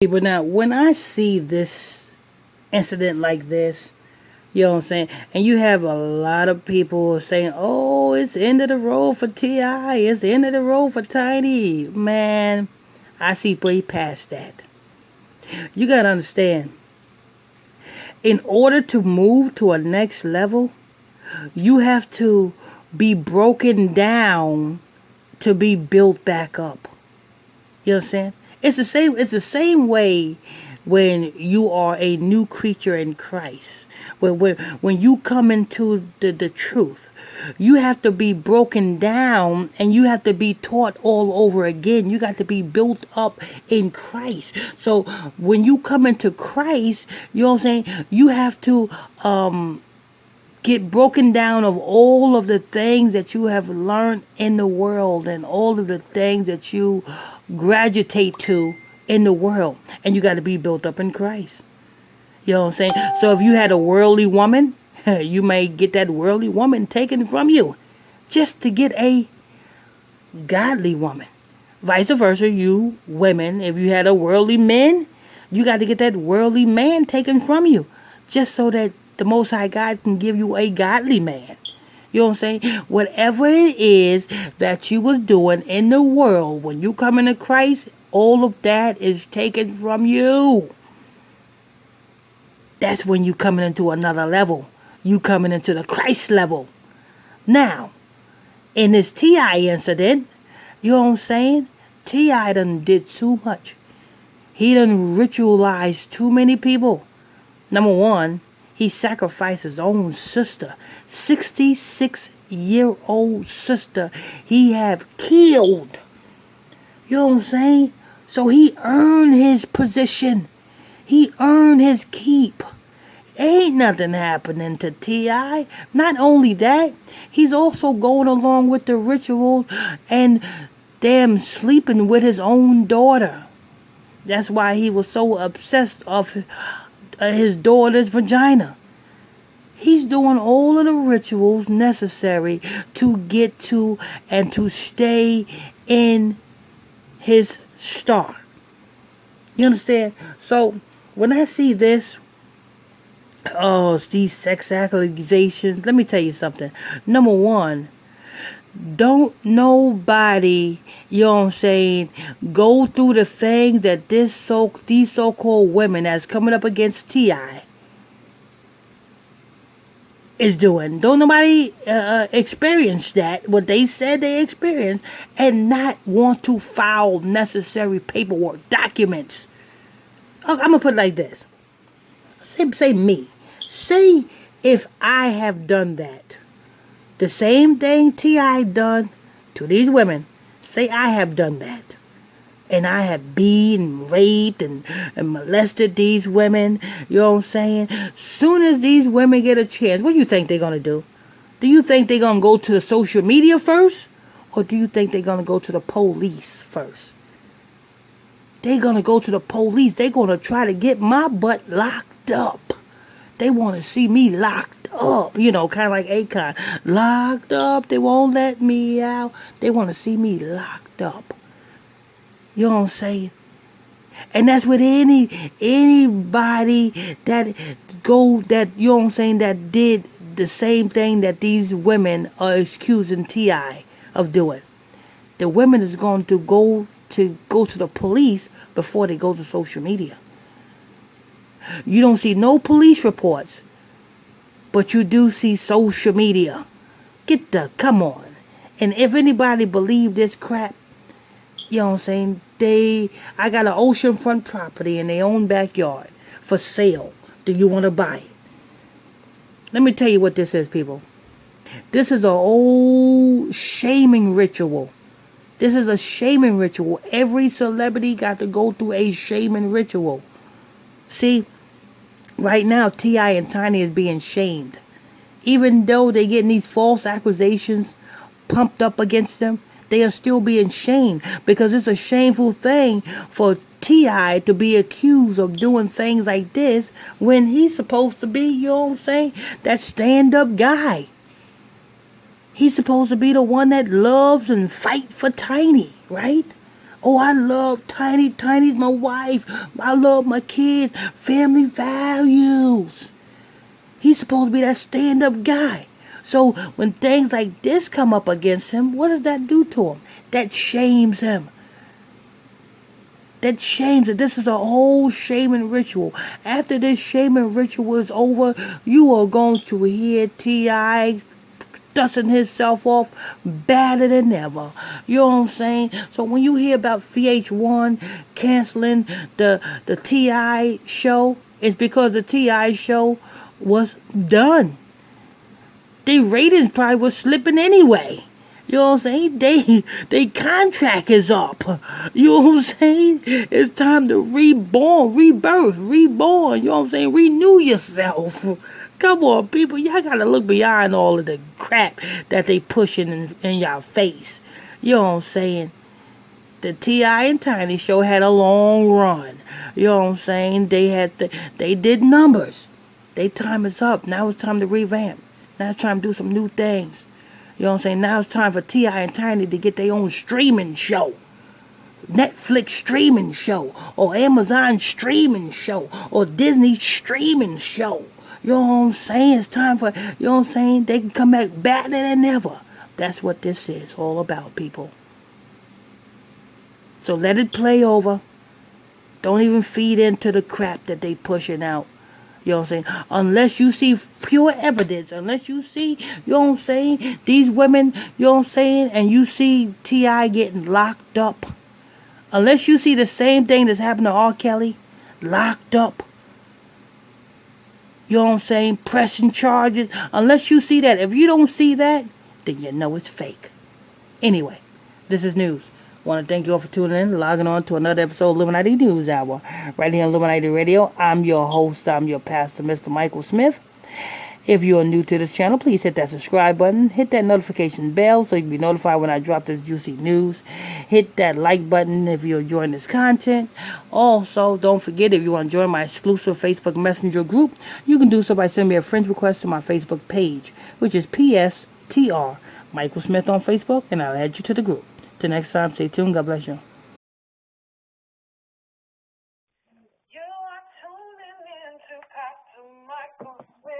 People, now when I see this incident like this, you know what I'm saying, and you have a lot of people saying, "Oh, it's the end of the road for Ti. It's the end of the road for Tiny." Man, I see way past that. You gotta understand. In order to move to a next level, you have to be broken down to be built back up. You understand? It's the same. It's the same way when you are a new creature in Christ. When you come into the truth, you have to be broken down and you have to be taught all over again. You got to be built up in Christ. So when you come into Christ, you know what I'm saying, you have to get broken down of all of the things that you have learned in the world and all of the things that you graduate to in the world. And you got to be built up in Christ. You know what I'm saying? So if you had a worldly woman, you may get that worldly woman taken from you just to get a godly woman. Vice versa, you women, if you had a worldly man, you got to get that worldly man taken from you just so that the Most High God can give you a godly man. You know what I'm saying? Whatever it is that you was doing in the world, when you come into Christ, all of that is taken from you. That's when you coming into another level. You coming into the Christ level. Now, in this T.I. incident, you know what I'm saying? T.I. done did too much. He done ritualized too many people. Number one, he sacrificed his own sister. 66-year-old sister he have killed. You know what I'm saying? So he earned his position. He earned his keep. Ain't nothing happening to T.I. Not only that, he's also going along with the rituals and damn sleeping with his own daughter. That's why he was so obsessed of his daughter's vagina. He's doing all of the rituals necessary to get to and to stay in his star. You understand? So when I see this, these sex accusations, let me tell you something. Number one, don't nobody, you know what I'm saying, go through the things that these so-called women that's coming up against T.I. is doing. Don't nobody experience that, what they said they experienced, and not want to file necessary paperwork, documents. I'm going to put it like this. Say me. Say if I have done that. The same thing T.I. done to these women. Say I have done that. And I have beat and raped and molested these women. You know what I'm saying? Soon as these women get a chance, what do you think they're going to do? Do you think they're going to go to the social media first? Or do you think they're going to go to the police first? They're going to go to the police. They're going to try to get my butt locked up. They want to see me locked up. You know, kind of like Akon. Locked up. They won't let me out. They want to see me locked up. You know what I'm saying? And that's with anybody that you know what I'm saying, that did the same thing that these women are accusing T.I. of doing. The women is going to go to the police before they go to social media. You don't see no police reports, but you do see social media. Come on. And if anybody believe this crap, you know what I'm saying, I got an oceanfront property in their own backyard for sale. Do you want to buy it? Let me tell you what this is, people. This is an old shaming ritual. This is a shaming ritual. Every celebrity got to go through a shaming ritual. See, Right now, T.I. and Tiny is being shamed. Even though they getting these false accusations pumped up against them, they are still being shamed because it's a shameful thing for T.I. to be accused of doing things like this when he's supposed to be, you know what I'm saying, that stand-up guy. He's supposed to be the one that loves and fight for Tiny, right? Oh, I love Tiny. Tiny's my wife. I love my kids. Family values. He's supposed to be that stand-up guy. So when things like this come up against him, what does that do to him? That shames him. That shames it. This is a whole shaming ritual. After this shaming ritual is over, you are going to hear T.I. dusting himself off badder than ever. You know what I'm saying? So when you hear about VH1 canceling the T.I. show, it's because the T.I. show was done. The ratings probably was slipping anyway. You know what I'm saying? They contract is up. You know what I'm saying? It's time to reborn, rebirth, reborn. You know what I'm saying? Renew yourself. Come on, people. Y'all gotta look beyond all of the crap that they pushing in y'all face. You know what I'm saying? The T.I. and Tiny show had a long run. You know what I'm saying? They did numbers. Their time is up. Now it's time to revamp. Now it's time to do some new things. You know what I'm saying? Now it's time for T.I. and Tiny to get their own streaming show. Netflix streaming show. Or Amazon streaming show. Or Disney streaming show. You know what I'm saying? It's time for, you know what I'm saying? They can come back better than ever. That's what this is all about, people. So let it play over. Don't even feed into the crap that they pushing out. You know what I'm saying? Unless you see pure evidence, unless you see, you know what I'm saying, these women, you know what I'm saying, and you see T.I. getting locked up. Unless you see the same thing that's happened to R. Kelly, locked up. You know what I'm saying? Pressing charges. Unless you see that. If you don't see that, then you know it's fake. Anyway, this is news. Want to thank you all for tuning in, logging on to another episode of Illuminati News Hour. Right here on Illuminati Radio, I'm your host, I'm your pastor, Mr. Michael Smith. If you are new to this channel, please hit that subscribe button. Hit that notification bell so you can be notified when I drop this juicy news. Hit that like button if you're enjoying this content. Also, don't forget, if you want to join my exclusive Facebook Messenger group, you can do so by sending me a friend request to my Facebook page, which is PSTR Michael Smith on Facebook, and I'll add you to the group. Till next time, stay tuned. God bless you. You are tuning in to Pastor Michael Smith.